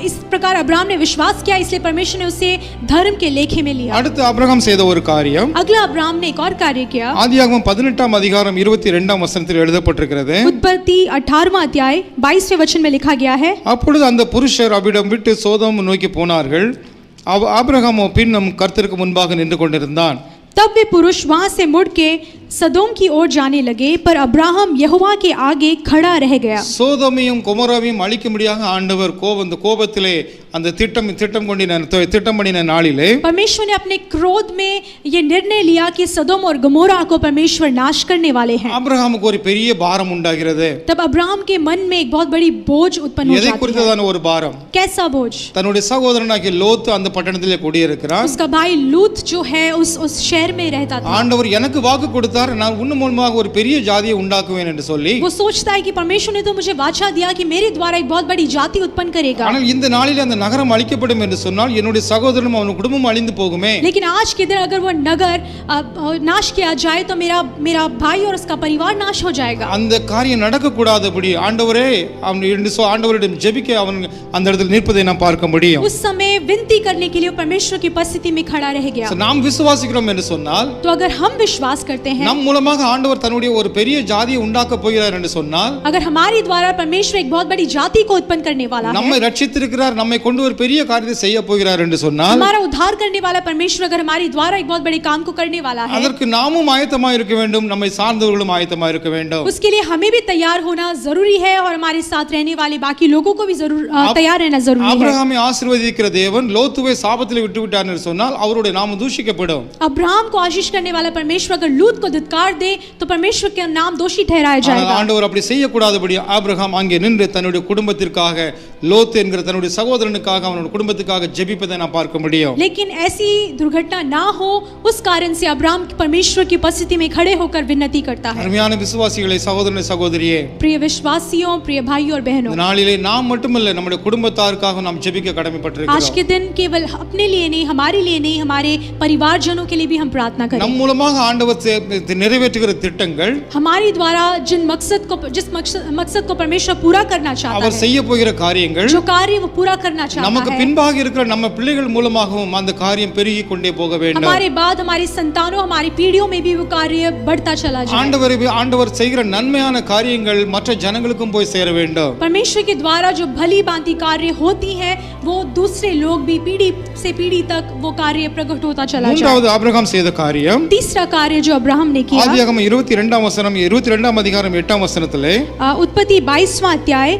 इस प्रकार अब्राहम ने विश्वास किया इसलिए परमेश्वर ने उसे धर्म के लेखे में लिया. அடுத்து ஆபிரகாம் செய்த ஒரு காரியம். अगला अब्राहम ने एक और कार्य किया. ஆதியாகமம் 18 அதிகாரம் 22 வசனத்தில் எழுதப்பட்டிருக்கிறது. उत्पत्ति 18वां अध्याय 22वें वचन में लिखा गया है. அப்பொழுது அந்த புருஷர் அவ்விடம் விட்டு சோதோம் நோக்கி போனார்கள். ஆபிரகாமோ பின்னும் கர்த்தருக்கு முன்பாக நின்று கொண்டிருந்தான். तब वे पुरुष वहां से मुड़ के सदोम की ओर जाने लगे पर अब्राहम यहोवा के आगे खड़ा रह गया. சோதோமையும் கொமோராவையும் அழிக்கும்படியாக ஆண்டவர் கோபத்திலே அந்த திட்டம் பண்ணின நாளிலே परमेश्वर ने अपने क्रोध में ये निर्णय लिया कि सदोम और गमोरा को परमेश्वर नाश करने वाले हैं. ஆபிரகாமுக்கு ஒரு பெரிய பாரம் உண்டாகிறது. तब अब्राहम के मन में एक बहुत बड़ी बोझ उत्पन्न हो जाती है. எதை குறித்ததான ஒரு பாரம்? कैसा बोझ? தன்னுடைய சகோதரனாகிய லோத் அந்த பட்டணத்திலே குடியிருக்கிறான். उसका भाई लूत जो है उस शहर में रहता था. ஆண்டவர் எனக்கு வாக்கு கொடுத்தார் நான் உன் மூலமாக ஒரு பெரிய ஜாதியை உண்டாக்குவேன் என்று சொல்லி. वो सोचता है कि परमेश्वर ने तो मुझे वाचा दिया कि मेरे द्वारा एक बहुत बड़ी जाति उत्पन्न करेगा. ஆனால் இந்த நாளிலே அந்த நகரம் அழிக்கப்படும் என்று சொன்னால் என்னுடைய சகோதரனும் அவன் குடும்பமும் அழிந்து போகுமே. लेकिन आज के दिन अगर वो नगर नाश किया जाए तो मेरा भाई और उसका परिवार नाश हो जाएगा. அந்த காரியம் நடக்க கூடாதபடி ஆண்டவரே ஆண்டவரிடம் ஜெபிக்க அவன் அந்த இடத்தில் நிற்பதை நாம் பார்க்க முடியும். उस समय विनती करने के लिए परमेश्वर की उपस्थिति में खड़ा रह गया. நாம் விசுவாசிக்கிறோம் என்று சொன்னால் तो अगर हम विश्वास करते हैं நம் மூலமாக ஆண்டவர் தன்னுடைய ஒரு பெரிய ஜாதியை உண்டாக்க போகிறார் என்று சொன்னால் अगर हमारे द्वारा परमेश्वर एक बहुत बड़ी जाति को उत्पन्न करने वाला है நம்மை ரட்சித்திருக்கிறார் நம்மை கொண்டு ஒரு பெரிய காரியத்தை செய்ய போகிறார் என்று சொன்னால் हमारा उद्धार करने वाला परमेश्वर अगर हमारे द्वारा एक बहुत बड़े काम को करने वाला है அதற்கு நாமும் ஆயத்தமாக இருக்க வேண்டும் நம்மை சார்ந்தவர்களும் ஆயத்தமாக இருக்க வேண்டும். उसके लिए हमें भी तैयार होना जरूरी है और हमारे साथ रहने वाले बाकी लोगों को भी तैयार रहना जरूरी है. ஆபிரகாமை ஆசீர்வதிக்கிற தேவன் லோத்துவை சாபத்திலே விட்டுவிட்டார் என்று சொன்னால் அவருடைய நாமம் தூஷிக்கப்படும். अब्राहम को आशीष करने वाला परमेश्वर अगर लूत को धिक्कार दे तो परमेश्वर के नाम दोषी ठहराया जाएगा. ஆண்டவர் அப்படி செய்ய கூடாதபடி ஆபிரகாம் அங்கே நின்று தன்னுடைய குடும்பத்திற்காக லோத் என்கிற தன்னுடைய சகோதரனுக்காக அவனுடைய குடும்பத்துக்காக ஜெபிப்பதை நாம் பார்க்க முடியும். लेकिन ऐसी दुर्घटना ना हो उस कारण से अब्राहम परमेश्वर की उपस्थिति में खड़े होकर विनती करता है. அருமையான விசுவாசிகளே சகோதரனே சகோதரியே प्रिय विश्वासियों प्रिय भाइयों और बहनों நாளிலே நாம் மட்டுமல்ல நம்முடைய குடும்பத்தாருக்காக நாம் ஜெபிக்க கடமைப்பட்டிருக்கிறோம். आज के दिन केवल अपने लिए नहीं हमारे लिए नहीं हमारे परिवारजनों के लिए भी हम प्रार्थना करें. நம் மூலமாக ஆண்டவர் நிறைவேற்றுகிற திட்டங்கள் हमारे द्वारा जिस मकसद को परमेश्वर पूरा करना चाहता அவர் है செய்ய போகிற காரியங்கள் जो कार्य वो पूरा करना चाहता நமக்கு है பின்பாக இருக்கிற நம்ம பிள்ளைகள் மூலமாகவும் அந்த காரியம் பெருகி கொண்டே போக வேண்டும். हमारे बाद हमारी संतानों हमारी पीढ़ियों में भी वो कार्य बढ़ता चला जाए. ஆண்டவர் செய்கிற நன்மையான காரியங்கள் மற்ற ஜனங்களுக்கும் போய் சேர வேண்டும். परमेश्वर के द्वारा जो भली भांति कार्य होती है वो दूसरे लोग भी पीढ़ी से पीढ़ी तक वो कार्य प्रकट होता चला जाए. மூன்றாவது ஆபிரகாம் செய்த காரியம் तीसरा कार्य जो अब्राहम ने किया ஆதியாகமம் 22 வசனம் 22 அதிகாரம் 8 வசனத்திலே उत्पत्ति 22वां अध्याय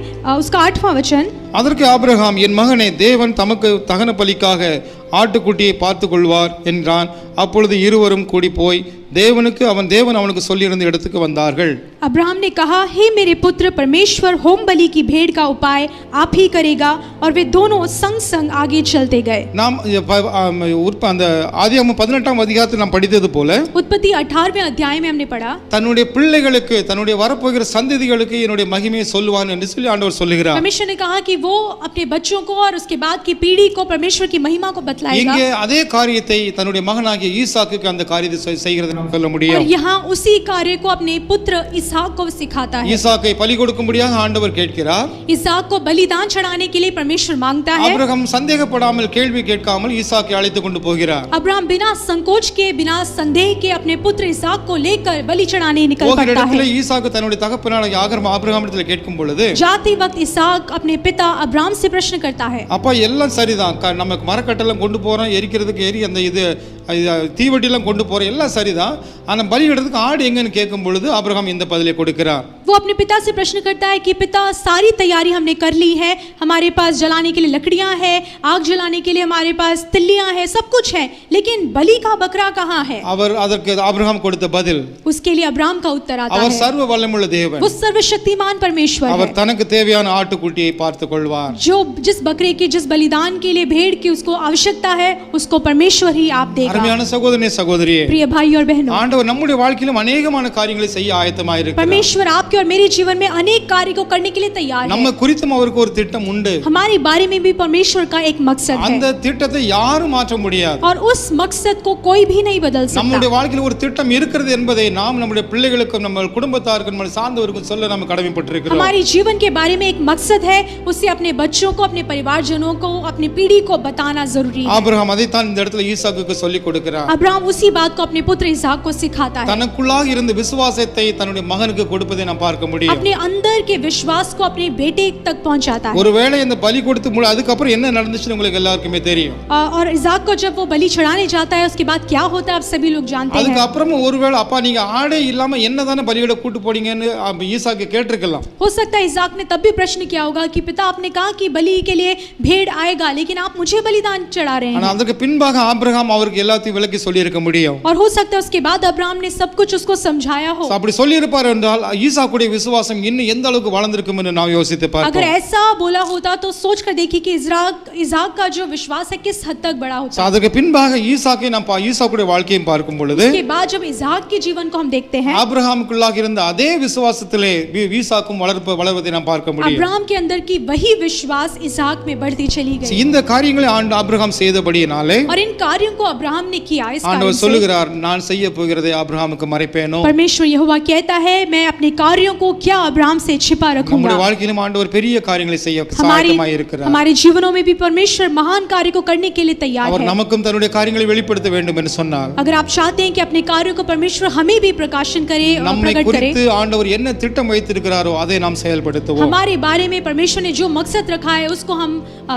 उसका 8वां वचन அதற்கு ஆபிரகாம் என் மகனே தேவன் தமக்கு தகன பலிக்காக ஆட்டுக்குட்டியை பார்த்துக் கொள்வார் என்றான். அப்பொழுது இருவரும் கூடி போய் தேவன் அவனுக்கு சொல்லியிருந்த இடத்துக்கு வந்தார்கள். अब्राहम ने कहा हे मेरे पुत्र परमेश्वर होम बलि की भेड़ का उपाय आप ही करेगा और वे दोनों संग संग आगे चलते गए. நாம் அந்த ஆதியாகமம் 18 அதிகாரத்தில் நாம் படித்தது போல उत्पत्ति 18वें अध्याय में हमने पढ़ा தன்னுடைய பிள்ளைகளுக்கு தன்னுடைய வரப்போகிற சந்ததிகளுக்கு என்னுடைய மகிமையை சொல்லுவான் என்று சொல்லி ஆண்டவர் சொல்லுகிறார். परमेश्वर ने कहा कि वो अपने बच्चों को और उसके बाद की पीढ़ी को परमेश्वर की महिमा को बतलाएगा. இங்கே அதே காரியத்தை தன்னுடைய மகனாகிய மகனாகிய ஈசாக்குக்கு அந்த காரியத்தை செய்கிறதை நாம் சொல்ல और முடியும். यहाँ उसी कार्य को अपने पुत्र इसहाक को सिखाता है। ஈசாக்கை பலி கொடுக்கும்படியாக ஆண்டவர் கேட்கிறார். इसहाक को बलिदान चढ़ाने के लिए परमेश्वर मांगता है। ஆபிரகாம் சந்தேகப்படாமல் கேள்வி கேட்காமல் ஈசாக்கை அழைத்து கொண்டு போகிறார். अब्राहम बिना संकोच के बिना संदेह के अपने पुत्र इसहाक को लेकर बलि चढ़ाने निकल போகிற पड़ता இடத்துல है। ஈசாக்கு தன்னுடைய தகப்பனாகிய ஆபிரகாமிடத்தில் கேட்கும் பொழுது जाते वक्त इसहाक अपने पिता अब्राहम से प्रश्न करता है, அப்பா எல்லாம் சரிதான், நமக்கு மரக்கட்டெல்லாம் கொண்டு போறோம், எரிக்கிறதுக்கு அந்த இது தீவட்டிலாம் கொண்டு போறோம், எல்லாம் சரிதான், ஆனா பலியிடுறதுக்கு ஆடு எங்கன்னு கேட்கும் பொழுது ஆபிரகாம் இந்த பதிலை கொடுக்கிறார். वो अपने पिता से प्रश्न करता है कि पिता सारी तैयारी हमने कर ली है, हमारे पास जलाने के लिए लकड़ियां हैं, आग जलाने के लिए हमारे पास तिल्लियां हैं, सब कुछ है, लेकिन बलि का बकरा कहाँ है? அவர் அதற்கு ஆபிரகாம் கொடுத்த பதில், उसके लिए अब्राहम का उत्तर आता அவர் है, சர்வ வல்லமையுள்ள தேவன், वो सर्वशक्तिमान परमेश्वर அவர் है, தனக்கு தேவையான ஆட்டுக்குட்டியை பார்த்துக் கொள்வார். जो जिस बकरे की जिस बलिदान के लिए भेड़ की उसको आवश्यकता है उसको परमेश्वर ही आप देगा। அருமையான சகோதரனே சகோதரியே, प्रिय भाई और बहनों, ஆண்டவர் நம்முடைய வாழ்க்கையிலும் अनेகமான காரியங்களை செய்ய ஆயத்தமாக இருக்கிறார். परमेश्वर आपके और मेरे जीवन में अनेक कार्य को करने के लिए तैयार நம்ம है। குறித்தும் அவருக்கு ஒரு திட்டம் உண்டு. हमारे बारे में भी परमेश्वर का एक मकसद அந்த है திட்டத்தை யாரும் மாற்ற முடியாது. और उस मकसद को कोई भी नहीं बदल நம்முடைய सकता। வாழ்க்கையில் ஒரு திட்டம் இருக்கிறது என்பதை நாம் நம்முடைய பிள்ளைகளுக்கும் நம்ம குடும்பத்தாருக்கும் நம்ம சார்ந்தவருக்கும் சொல்ல நம்ம கடமைப்பட்டிருக்கிறோம். हमारे जीवन के बारे में एक मकसद है, उसे अपने बच्चों को, अपने परिवारजनों को, अपनी पीढ़ी को बताना जरूरी है। ஆபிரகாம் அதை தான் இந்த இடத்துல ஈசாக்குக்கு சொல்லி கொடுக்கிறார். अब्राहम उसी बात को अपने पुत्र इसहाक को सिखाता है। தனக்குள்ளாக இருந்த விசுவாசத்தை தன்னுடைய மகனுக்கு கொடுப்பதை நாம் பார்க்க முடியும். अपने अंदर के विश्वास को अपने बेटे तक पहुंचाता है। ஒருவேளை இந்த பலி கொடுத்து அதுக்கப்புறம் என்ன நடந்துச்சுன்னு உங்களுக்கு எல்லாருக்குமே தெரியும். और इसहाक को जब वो बलि चढ़ाने जाता है उसके बाद क्या होता है आप सभी लोग जानते அதுக்கு हैं। அப்புறமும் ஒருவேளை அப்பா நீங்க ஆடே இல்லாம என்னதானே பலியிட கூட்டு போனீங்கன்னு ஈசாக்கு கேட்டிருக்கலாம். हो सकता है इसहाक ने तब भी प्रश्न किया होगा कि पिता आपने कहा कि बलि के लिए भेड़ आएगा, लेकिन आप मुझे बलिदान चढ़ा रहे ஆனா हैं। அதற்கு பின்பாக ஆபிரகாம் அவருக்கு எல்லாத்தையும் விளக்கி சொல்லி இருக்க முடியும். और हो सकता है उसके बाद अब्राहम ने सब कुछ उसको समझाया हो। அப்படி சொல்லி இருப்பார் என்றால் ஈசாக்குடைய விசுவாசம் இன்னும் எந்த அளவுக்கு வளர்ந்திருக்கும் என்று நாம் யோசித்து अगर பார்ப்போம். ऐसा बोला होता तो सोच कर देखिए कि इसहाक का जो विश्वास है किस हद तक बड़ा होता। அதற்கு பின்பாக ஈசாக்கை நாம் ஈசாக்குடைய வாழ்க்கையை பார்க்கும் பொழுது उसके बाद जब इसहाक के जीवन को हम देखते हैं, ஆபிரகாமுக்குள்ளாக இருந்த அதே விசுவாசத்திலே ஈசாக்கும் வளர்வதை நாம் பார்க்க முடியும். अब्राहम के अंदर की वही विश्वास इसहाक में बढ़ती चली गई। இந்த காரியங்களை ஆபிரகாம் செய்தபடியினாலே और इन कार्यों को अब्राहम ने किया। इस कार्य ஆண்டவர் से சொல்லுகிறார், நான் செய்ய போகிறதை ஆபிரகாமுக்கு மறைப்பேனோ. परमेश्वर यहोवा कहता है, मैं अपने कार्यों को क्या अब्राहम से छिपा நம்முடைய रखूंगा। வாழ்க்கையிலும் ஆண்டவர் பெரிய காரியங்களை செய்ய हमारी சகாயமாய் இருக்கிறார். हमारे जीवनों में भी परमेश्वर महान कार्य को करने के लिए तैयार அவர் है। நமக்கும் தன்னுடைய காரியங்களை வெளிப்படுத்த வேண்டும் என்று சொன்னார். अगर आप चाहते हैं कि अपने कार्यों को परमेश्वर हमें भी प्रकाशन करे और நம்மை प्रकट करे, குறித்து ஆண்டவர் என்ன திட்டம் வைத்திருக்கிறாரோ அதை நாம் செயல்படுத்துவோம். हमारे बारे में परमेश्वर ने जो मकसद रखा है उसको हम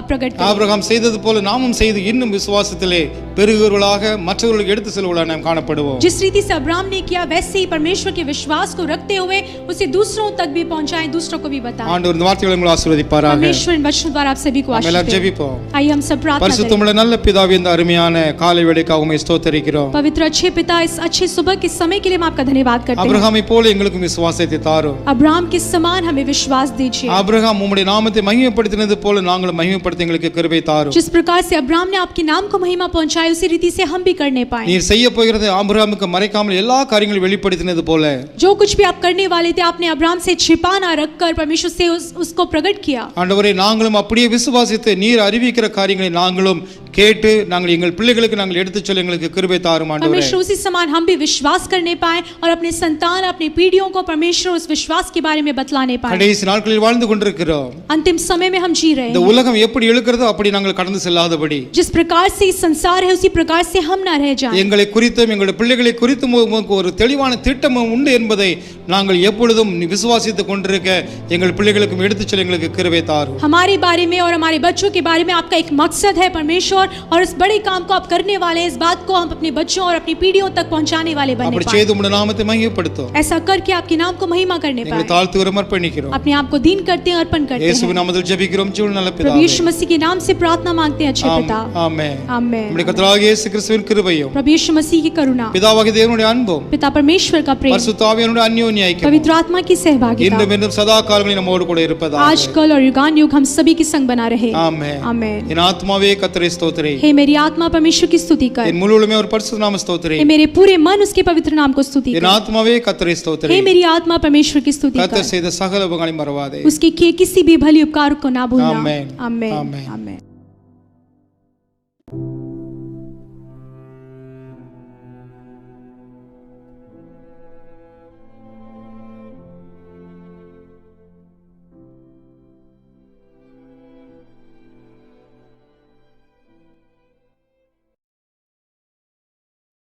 प्रकट करें। ஆபிரகாம் செய்தது போல நாமும் செய்து இன்னும் விசுவாசத்திலே பெருகுவர்களாக மற்றவர்களுக்கு எடுத்து செல்வர்களாக நாம் காணப்படுவோம். जिस रीति से अब्राहम ने किया वैसे ही परमेश्वर के विश्वास को रखते हुए उसे दूसरों तक भी पहुंचाएं, दूसरों को भी बताएं। ஆண்டவர் இந்த வார்த்தைகளை உங்களை ஆசீர்வதிப்பாராக. परमेश्वर इन वचनों द्वारा आप सभी को நாம் आशीष எல்லாரும் दे। ஜெபிப்போம். आइए हम सब प्रार्थना करें। பரிசுத்தமுள்ள நல்ல பிதாவே, இந்த அருமையான காலை வேளைக்காக உம்மை ஸ்தோத்திரிக்கிறோம். पवित्र अच्छे पिता, इस अच्छी सुबह के समय के लिए हम आपका धन्यवाद करते हैं। ஆபிரகாமை போல எங்களுக்கும் விசுவாசத்தை தாரும். अब्राहम के समान हमें विश्वास दीजिए। ஆபிரகாம் உம்முடைய நாமத்தை மகிமைப்படுத்தினது போல நாங்களும் மகிமைப்படுத்த எங்களுக்கு கிருபை தாரும். जिस प्रकार से अब्राहम ने आपके नाम को महिमा पहुंचाई उसी रीति से हम भी करने पाए। நீர் செய்ய போகிறது ஆபிரகாமுக்கு மறைக்காமல் எல்லா காரியங்களையும் வெளிப்படுத்தினது போல जो कुछ भी आप करने वाले थे आपने अब्राहम से छिपा ना रखकर परमेश्वर से उसको प्रकट किया। ஆண்டவரே, நாங்களும் அப்படியே விசுவாசித்து நீர் அறிவிக்கிற காரியங்களை நாங்களும் கேட்டு நாங்கள் எங்கள் பிள்ளைகளுக்கு நாங்கள் எடுத்துச் சொல்ல எங்களுக்கு கிருபை தாரும் ஆண்டவரே. परमेश्वर उसी समान हम भी विश्वास करने पाए और अपने संतान अपनी पीढ़ियों को परमेश्वर उस विश्वास के बारे में बतलाने पाए। கடைசி நாட்களில் வாழ்ந்து கொண்டிருக்கிறோம். अंतिम समय में हम जी रहे இந்த हैं। உலகம் எப்படி இழுக்கிறதோ அப்படி நாங்கள் கடந்து செல்லாதபடி जिस प्रकार से इस संसार है उसी प्रकार से हम ना रह जाएं। எங்களை குறித்தும் எங்களுடைய பிள்ளைகளை குறித்தும் உமக்கு ஒரு தெளிவான திட்டம் உண்டு என்பதை நாங்கள் எப்பொழுதும் விசுவாசித்துக் கொண்டிருக்க எங்கள் பிள்ளைகளுக்கும் எடுத்துச் சொல்ல எங்களுக்கு கிருபை தாரும். हमारे बारे में और हमारे बच्चों के बारे में आपका एक मकसद है परमेश्वर, और इस बड़े काम को आप करने वाले हैं। इस बात को हम अपने बच्चों और अपनी पीढ़ियों तक पहुंचाने वाले बने அப்படி पाएं। செய்து உம்முடைய நாமத்தை மகிமைப்படுத்தும். ऐसा करके आपके नाम को महिमा करने எங்களை पाए। தாழ்த்தி அர்ப்பணிக்கிறோம். अपने आप को दीन करते हैं, अर्पण करते இயேசுவின் हैं। நாமத்தில் ஜெபிக்கிறோம் ஜீவனுள்ள நல்ல प्रभु பிதாவே. यीशु मसीह के नाम से प्रार्थना मांगते हैं अच्छे पिता। ஆமென். आमेन। நம்முடைய கர்த்தராகிய இயேசு கிறிஸ்துவின் கிருபையும் प्रभु यीशु मसीह की करुणा, பிதாவாகிய தேவனுடைய அன்பும் पिता परमेश्वर का प्रेम, பரிசுத்த ஆவியானவருடைய அந்யோன்ய ஐக்கியமும் पवित्र आत्मा की सहभागिता இன்றும் என்றும் சதா காலங்களில் நம்மோடு கூட இருப்பதாக. आज कल और युगान युग हम सभी के संग बना रहे। ஆமென். आमेन। என் ஆத்மாவே கர்த்தரை ஸ்தோத்திரி. हे मेरी आत्मा परमेश्वर की स्तुति कर। என் முழு உள்ளமே ஒரு பரிசுத்த நாம ஸ்தோத்திரி. हे मेरे पूरे मन उसके पवित्र नाम को स्तुति என் कर। ஆத்மாவே கர்த்தரை ஸ்தோத்திரி. हे मेरी आत्मा परमेश्वर की स्तुति கர்த்தர் कर। செய்த சகல உபகாரங்களை மறவாதே. उसके किए किसी भी भली उपकार को ना भूलना। आमेन। आमेन। आमेन। आमेन।